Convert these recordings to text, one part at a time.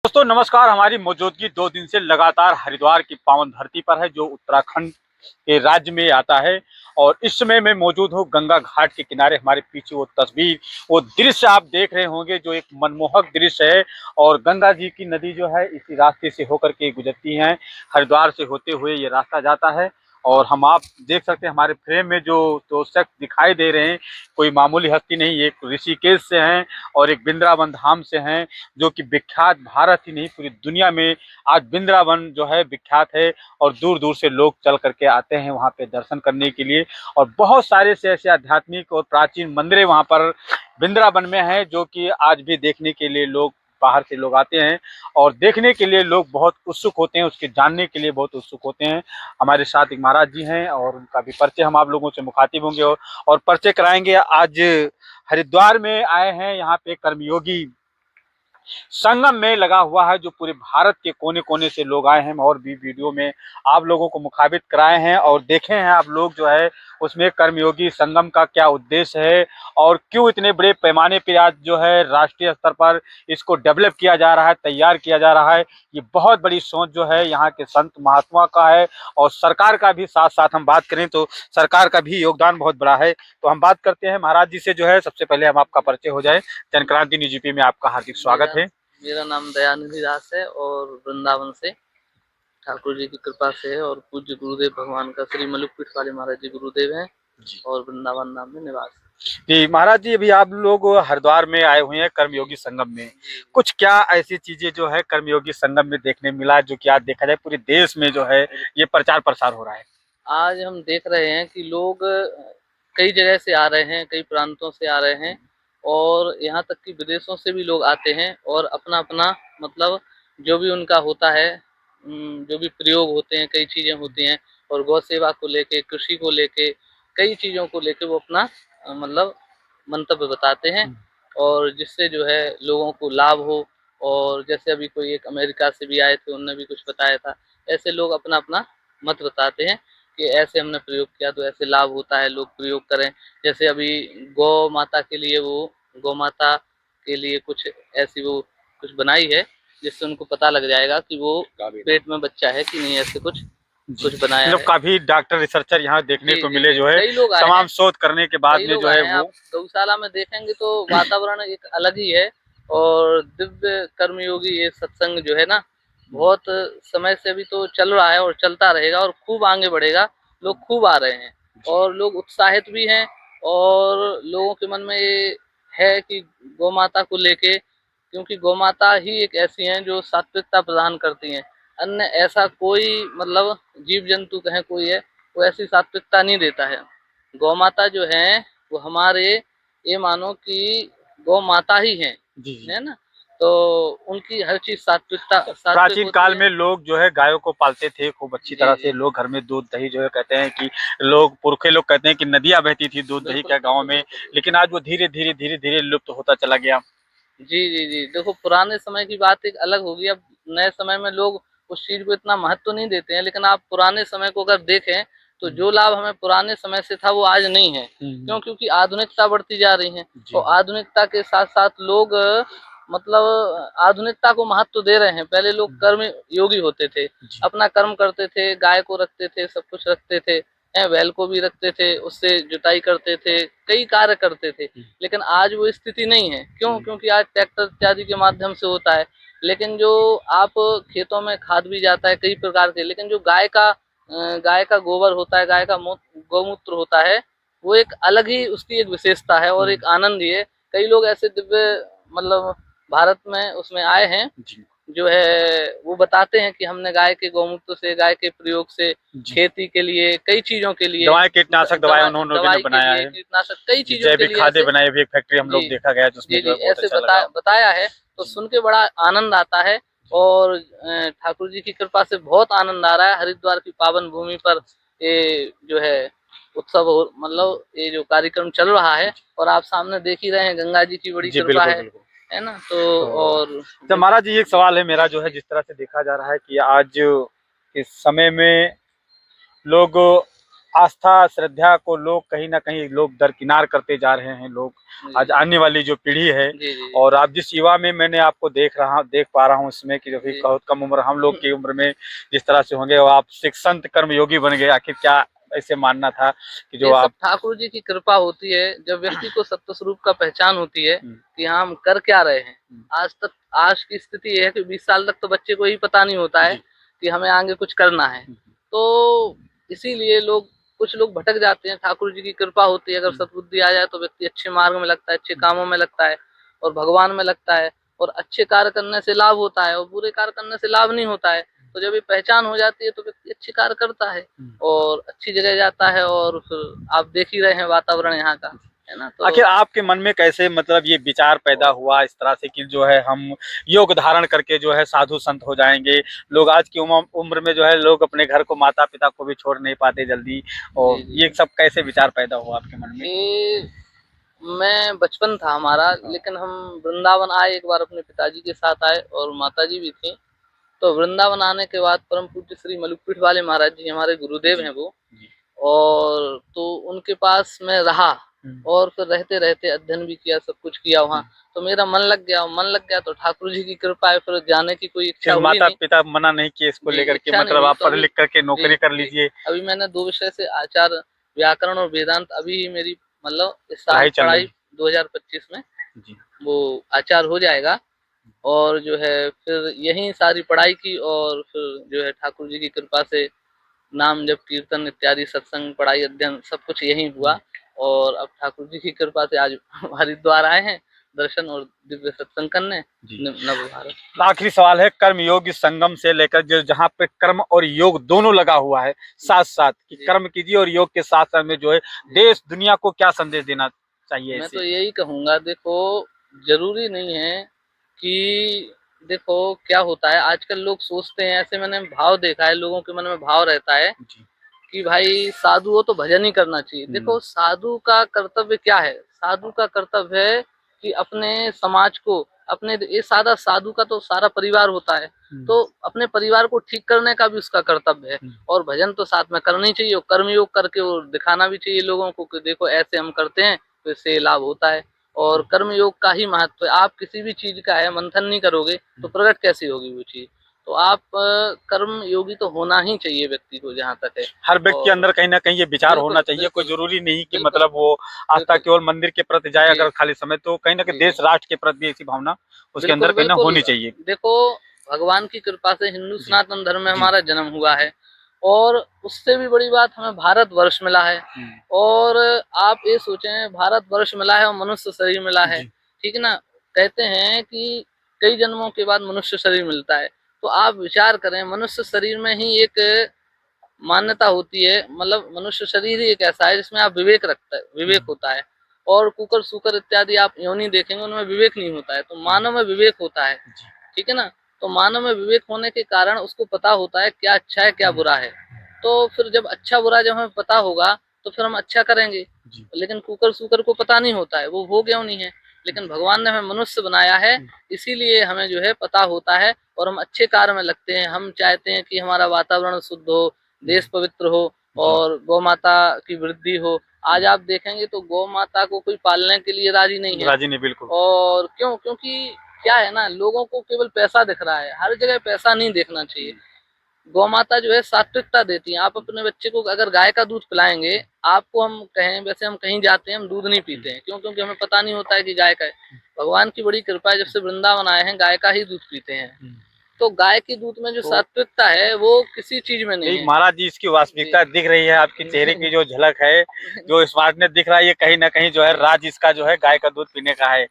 दोस्तों नमस्कार। हमारी मौजूदगी 2 दिन से लगातार हरिद्वार की पावन धरती पर है, जो उत्तराखंड के राज्य में आता है। और इस समय मैं मौजूद हूँ गंगा घाट के किनारे। हमारे पीछे वो तस्वीर, वो दृश्य आप देख रहे होंगे, जो एक मनमोहक दृश्य है। और गंगा जी की नदी जो है इसी रास्ते से होकर के गुजरती है। हरिद्वार से होते हुए ये रास्ता जाता है। और हम आप देख सकते हैं हमारे फ्रेम में जो दो शख्स दिखाई दे रहे हैं, कोई मामूली हस्ती नहीं, एक ऋषिकेश से हैं और एक वृंदावन धाम से हैं, जो कि विख्यात, भारत ही नहीं पूरी दुनिया में आज वृंदावन जो है विख्यात है। और दूर दूर से लोग चल करके आते हैं वहाँ पे दर्शन करने के लिए। और बहुत सारे से ऐसे आध्यात्मिक और प्राचीन मंदिरें वहाँ पर वृंदावन में हैं, जो कि आज भी देखने के लिए लोग, बाहर से लोग आते हैं। और देखने के लिए लोग बहुत उत्सुक होते हैं, उसके जानने के लिए बहुत उत्सुक होते हैं। हमारे साथ एक महाराज जी हैं और उनका भी परिचय हम आप लोगों से मुखातिब होंगे और परिचय कराएंगे। आज हरिद्वार में आए हैं, यहाँ पे कर्मयोगी संगम में लगा हुआ है, जो पूरे भारत के कोने कोने से लोग आए हैं। और भी वीडियो में आप लोगों को मुखाबित कराए हैं और देखे हैं आप लोग जो है उसमें कर्मयोगी संगम का क्या उद्देश्य है और क्यों इतने बड़े पैमाने पर आज जो है राष्ट्रीय स्तर पर इसको डेवलप किया जा रहा है, तैयार किया जा रहा है। ये बहुत बड़ी सोच जो है यहाँ के संत महात्मा का है। और सरकार का भी साथ साथ हम बात करें तो सरकार का भी योगदान बहुत बड़ा है। तो हम बात करते हैं महाराज जी से। जो है सबसे पहले हम आपका परिचय हो जाए। जनक्रांति न्यूज जीपी में आपका हार्दिक स्वागत है। मेरा नाम दयानिधि दास है और वृंदावन से ठाकुर जी की कृपा से है। और पूज्य गुरुदेव भगवान का श्री मलुकपीठ वाले महाराज जी गुरुदेव हैं और वृंदावन नाम में निवास जी महाराज जी, अभी आप लोग हरिद्वार में आए हुए हैं कर्मयोगी संगम में। कुछ क्या ऐसी चीजें जो है कर्मयोगी संगम में देखने मिला, जो कि आज देखा जाए पूरे देश में जो है ये प्रचार प्रसार हो रहा है? आज हम देख रहे हैं कि लोग कई जगह से आ रहे हैं, कई प्रांतों से आ रहे हैं और यहाँ तक कि विदेशों से भी लोग आते हैं और अपना अपना मतलब जो भी उनका होता है, जो भी प्रयोग होते हैं, कई चीजें होती हैं और गौ सेवा को लेके, कृषि को लेके, कई चीजों को लेके वो अपना मतलब मंतव्य बताते हैं और जिससे जो है लोगों को लाभ हो। और जैसे अभी कोई एक अमेरिका से भी आए थे, उन्होंने भी कुछ बताया था। ऐसे लोग अपना अपना मत बताते हैं कि ऐसे हमने प्रयोग किया तो ऐसे लाभ होता है, लोग प्रयोग करें। जैसे अभी गौ माता के लिए, वो गौ माता के लिए कुछ ऐसी वो कुछ बनाई है जिससे उनको पता लग जाएगा कि वो पेट में बच्चा है कि नहीं, ऐसे कुछ कुछ बनाया मतलब है। काफी डॉक्टर रिसर्चर यहाँ देखने जी को जी मिले, जी, जो है कई लोग आए तमाम हैं, शोध करने के बाद कई में लोग जो है आए हैं। वो। आप गौशाला में देखेंगे तो वातावरण एक अलग ही है। और दिव्य कर्मयोगी ये सत्संग जो है ना, बहुत समय से भी तो चल रहा है और चलता रहेगा और खूब आगे बढ़ेगा। लोग खूब आ रहे हैं और लोग उत्साहित भी हैं और लोगों के मन में ये है कि गौ माता को लेके, क्योंकि गौ माता ही एक ऐसी हैं जो सात्विकता प्रदान करती हैं। अन्य ऐसा कोई मतलब जीव जंतु कहें कोई है, वो ऐसी सात्विकता नहीं देता है। गौ माता जो है वो हमारे, ये मानो कि गौ माता ही हैं, जी जी। है ना। तो उनकी हर चीज सात्विकता सात्विक प्राचीन होती काल है। में लोग जो है गायों को पालते थे खूब अच्छी जी तरह जी, से। लोग घर में दूध दही जो है कहते हैं कि लोग पुरखे लोग कहते हैं कि नदियां बहती थी दूध दही बिल्कुल का गाँव बिल्कुल में। बिल्कुल बिल्कुल। लेकिन आज वो धीरे धीरे धीरे धीरे लुप्त होता चला गया। जी जी जी, देखो पुराने समय की बात एक अलग होगी। अब नए समय में लोग उस चीज को इतना महत्व नहीं देते हैं, लेकिन आप पुराने समय को अगर देखें तो जो लाभ हमें पुराने समय से था वो आज नहीं है। क्यों? क्योंकि आधुनिकता बढ़ती जा रही है जी और आधुनिकता के साथ साथ लोग मतलब आधुनिकता को महत्व दे रहे हैं। पहले लोग कर्म योगी होते थे, जी अपना कर्म करते थे, गाय को रखते थे, सब कुछ रखते थे, बैल को भी रखते थे, उससे जुताई करते थे, कई कार्य करते थे। लेकिन आज वो स्थिति नहीं है। क्यों? क्योंकि आज ट्रैक्टर इत्यादि के माध्यम से होता है। लेकिन जो आप खेतों में खाद भी जाता है कई प्रकार के, लेकिन जो गाय का गोबर होता है, गाय का गौमूत्र होता है, वो एक अलग ही उसकी एक विशेषता है और एक आनंद ही है। कई लोग ऐसे दिव्य मतलब भारत में उसमें आए हैं, जी जो है वो बताते हैं कि हमने गाय के गौमूत्र से, गाय के प्रयोग से जी। खेती के लिए, कई चीजों के लिए, दवाएं, कीटनाशक दवाएं उन्होंने लोगों ने दवाई के बनाया लिए, है। कीटनाशक, कई जी, चीजों के जैविक लिए खाद्य ऐसे। बनाई भी एक फैक्ट्री हम लोग जी देखा गया, जिसमें जी जो जी, है बहुत ऐसे अच्छा लगा। बताया है तो सुन के बड़ा आनंद आता है। और ठाकुर जी की कृपा से बहुत आनंद आ रहा है। हरिद्वार की पावन भूमि पर ये जो है उत्सव हो, मतलब ये जो कार्यक्रम चल रहा है और आप सामने देख ही रहे हैं, गंगा जी की बड़ी जी कृपा बिल्कुल बिल्कुल। है ना। तो तो और तो महाराज जी, एक सवाल है मेरा, जो है जिस तरह से देखा जा रहा है कि आज इस समय में लोग आस्था श्रद्धा को लोग कहीं ना कहीं लोग दरकिनार करते जा रहे हैं लोग, आज आने वाली जो पीढ़ी है। जी जी और आप जिस युवा में मैंने आपको देख पा रहा हूँ इसमें कि अभी जी। बहुत कम उम्र हम लोग की उम्र में जिस तरह से होंगे, और आप सिख संत कर्म योगी बन गए, आखिर क्या ऐसे मानना था कि जो ये सब आप। ठाकुर जी की कृपा होती है, जब व्यक्ति को सत्य स्वरूप का पहचान होती है कि हाँ हम कर क्या रहे हैं। आज की स्थिति ये है कि 20 साल तक तो बच्चे को ही पता नहीं होता है जी कि हमें आगे कुछ करना है। तो इसीलिए कुछ लोग भटक जाते हैं। ठाकुर जी की कृपा होती है, अगर सद्बुद्धि आ जाए तो व्यक्ति अच्छे मार्ग में लगता है, अच्छे कामों में लगता है और भगवान में लगता है। और अच्छे कार्य करने से लाभ होता है और बुरे कार्य करने से लाभ नहीं होता है। तो जब ये पहचान हो जाती है तो व्यक्ति अच्छे कार्य करता है और अच्छी जगह जाता है। और फिर आप देख ही रहे हैं वातावरण यहाँ का, है ना। तो आखिर आपके मन में कैसे मतलब ये विचार पैदा हुआ इस तरह से कि जो है हम योग धारण करके जो है साधु संत हो जाएंगे। लोग आज की उम्र में जो है लोग अपने घर को माता पिता को भी छोड़ नहीं पाते जल्दी, जी और जी। ये सब कैसे विचार पैदा हुआ आपके मन में? ये मैं बचपन था हमारा, लेकिन हम वृंदावन आए एक बार, अपने पिताजी के साथ आए और माताजी भी थी। तो वृंदावन आने के बाद परम पूज्य श्री मलुकपीठ वाले महाराज जी हमारे गुरुदेव जी हैं वो। जी। और तो उनके पास मैं रहा हम्म। और फिर रहते रहते अध्ययन भी किया, सब कुछ किया वहाँ। तो मेरा मन लग गया तो ठाकुर जी की कृपा है, फिर जाने की कोई इच्छा फिर हुई माता नहीं। पिता मना नहीं किए इसको जी, लेकर के, इच्छा नहीं मतलब हुई आप तो पढ़ अभी लिख करके जी, नौकरी कर जी। लीजिए। अभी मैंने 2 विषय से आचार, व्याकरण और वेदांत, अभी ही मेरी मतलब इस साल पढ़ाई चल पढ़ाई रही। 2025 में जी वो आचार हो जाएगा। और जो है फिर यहीं सारी पढ़ाई की और फिर जो है ठाकुर जी की कृपा से नाम जप कीर्तन इत्यादि सत्संग पढ़ाई अध्ययन सब कुछ यहीं हुआ। और अब ठाकुर जी की कृपा से आज हरिद्वार आए हैं दर्शन और दिव्य सत्संग करने। जी। नव भारत। आखिरी सवाल है, कर्म योग संगम से लेकर जो जहाँ पे कर्म और योग दोनों लगा हुआ है साथ साथ, कि जी कर्म कीजिए और योग के साथ साथ में जो है जी। देश दुनिया को क्या संदेश देना चाहिए मैं इसे? तो यही कहूंगा, देखो जरूरी नहीं है कि, देखो क्या होता है आजकल लोग सोचते हैं ऐसे, मैंने भाव देखा है लोगों के मन में भाव रहता है जी। कि भाई साधु हो तो भजन ही करना चाहिए। देखो साधु का कर्तव्य क्या है, साधु का कर्तव्य है कि अपने समाज को, अपने ये सादा साधु का तो सारा परिवार होता है, तो अपने परिवार को ठीक करने का भी उसका कर्तव्य है। और भजन तो साथ में करना ही चाहिए और कर्मयोग करके वो दिखाना भी चाहिए लोगों को कि देखो ऐसे हम करते हैं तो इससे लाभ होता है। और कर्मयोग का ही महत्व है। आप किसी भी चीज का है मंथन नहीं करोगे तो प्रकट कैसी होगी वो चीज। तो आप कर्म योगी तो होना ही चाहिए व्यक्ति को, जहाँ तक है। हर व्यक्ति के और अंदर कहीं ना कहीं ये विचार होना बिल्कुल चाहिए, कोई बिल्कुल जरूरी नहीं कि बिल्कुल मतलब वो आस्था बिल्कुल। केवल मंदिर के प्रति जाए जी अगर खाली समय, तो कहीं ना कहीं जी देश जी। राष्ट्र के प्रति भी ऐसी भावना उसके अंदर बिल्कुल कहीं ना बिल्कुल। होनी चाहिए। देखो भगवान की कृपा से हिंदू जी सनातन धर्म में जी। हमारा जन्म हुआ है और उससे भी बड़ी बात हमें भारतवर्ष मिला है। और आप ये सोचें, भारतवर्ष मिला है और मनुष्य शरीर मिला है, जी ठीक है ना। कहते हैं कि कई जन्मों के बाद मनुष्य शरीर मिलता है। तो आप विचार करें, मनुष्य शरीर में ही एक मान्यता होती है, मतलब मनुष्य शरीर ही एक ऐसा है जिसमें आप विवेक रखता है, विवेक होता है। और कुकर सुकर इत्यादि आप योनि देखेंगे उनमें विवेक नहीं होता है, तो मानव में विवेक होता है, ठीक है ना। तो मानव में विवेक होने के कारण उसको पता होता है क्या अच्छा है क्या बुरा है। तो फिर जब अच्छा बुरा जब हमें पता होगा तो फिर हम अच्छा करेंगे। लेकिन कुकर सुकर को पता नहीं होता है, वो हो गया नहीं है। लेकिन भगवान ने हमें मनुष्य बनाया है, इसीलिए हमें जो है पता होता है और हम अच्छे कार्य में लगते हैं। हम चाहते हैं कि हमारा वातावरण शुद्ध हो, देश पवित्र हो और गौ माता की वृद्धि हो। आज आप देखेंगे तो गौ माता को कोई पालने के लिए राजी नहीं है। राजी नहीं, बिल्कुल। और क्यों? क्योंकि क्या है ना, लोगों को केवल पैसा दिख रहा है, हर जगह पैसा नहीं देखना चाहिए। गौ माता जो है सात्विकता देती है। आप अपने बच्चे को अगर गाय का दूध पिलाएंगे, आपको हम कहें, वैसे हम कहीं जाते हैं हम दूध नहीं पीते हैं, क्यों? क्योंकि हमें पता नहीं होता है कि गाय का है। भगवान की बड़ी कृपा है, जब से वृंदावन आए हैं गाय का ही दूध पीते हैं। तो गाय के दूध में जो तो सात्विकता है वो किसी चीज में नहीं यही है। महाराज जी इसकी वास्तविकता दिख रही है, आपकी चेहरे की जो झलक है, जो स्मार्टनेस दिख रहा है, ये कहीं ना कहीं जो है राज इसका जो है गाय का दूध पीने का है। ये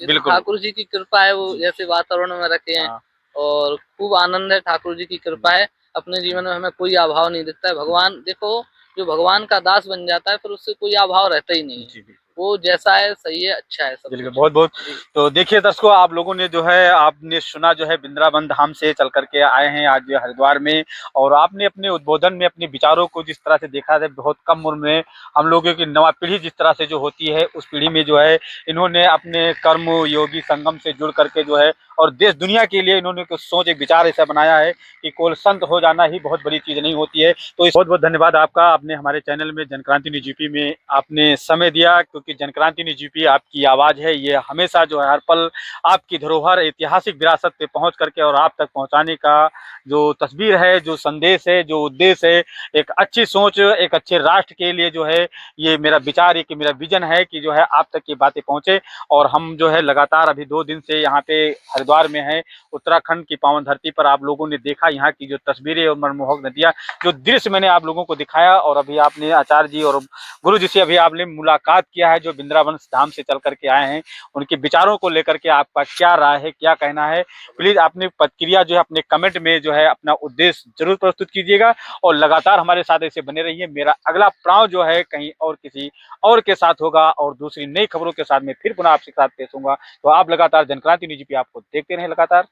तो बिल्कुल। ठाकुर जी की कृपा है, वो जी जैसे वातावरण में रखे हैं हाँ। और खूब आनंद है, ठाकुर जी की कृपा है। अपने जीवन में हमें कोई अभाव नहीं दिखता है। भगवान देखो, जो भगवान का दास बन जाता है फिर उससे कोई अभाव रहता ही नहीं है। जी बिल्कुल। वो जैसा है सही है, अच्छा है सब बिल्कुल, कुछ। बहुत बहुत। जी तो देखिए दर्शकों, आप लोगों ने जो है आपने सुना जो है वृंदावन धाम से चल करके आए हैं आज हरिद्वार में, और आपने अपने उद्बोधन में अपने विचारों को जिस तरह से देखा है, बहुत कम उम्र में हम लोगों की नवा पीढ़ी जिस तरह से जो होती है उस पीढ़ी में जो है इन्होंने अपने कर्म योगी संगम से जुड़ करके जो है और देश दुनिया के लिए इन्होंने कुछ सोच एक विचार ऐसा बनाया है कि केवल संत हो जाना ही बहुत बड़ी चीज नहीं होती है। तो बहुत बहुत धन्यवाद आपका, आपने हमारे चैनल में जनक्रांति न्यूज़ यूपी में आपने समय दिया, क्योंकि जनक्रांति न्यूज़ यूपी आपकी आवाज है, ये हमेशा जो है हर पल आपकी धरोहर ऐतिहासिक विरासत पे पहुंच करके और आप तक पहुंचाने का जो तस्वीर है, जो संदेश है, जो उद्देश्य है, एक अच्छी सोच, एक अच्छे राष्ट्र के लिए जो है ये मेरा विचार है कि मेरा विजन है कि जो है आप तक ये बातें पहुंचे। और हम जो है लगातार अभी 2 दिन से यहाँ पे हरिद्वार में है, उत्तराखंड की पावन धरती पर। आप लोगों ने देखा यहाँ की जो तस्वीरें और मनमोहक नदियाँ, जो दृश्य मैंने आप लोगों को दिखाया, और अभी आपने आचार्य जी और गुरु जी से अभी आपने मुलाकात किया है, जो वृंदावन धाम से चल करके आए हैं, उनके विचारों को लेकर के आपका क्या राय है, क्या कहना है, प्लीज अपनी प्रतिक्रिया जो है अपने कमेंट में जो है अपना उद्देश्य जरूर प्रस्तुत कीजिएगा, और लगातार हमारे साथ ऐसे बने रहिए। मेरा अगला पड़ाव जो है कहीं और किसी और के साथ होगा, और दूसरी नई खबरों के साथ में फिर पुनः आपके साथ पेश होऊंगा। तो आप लगातार जनक्रांति न्यूज़ पे आपको देखते रहें लगातार।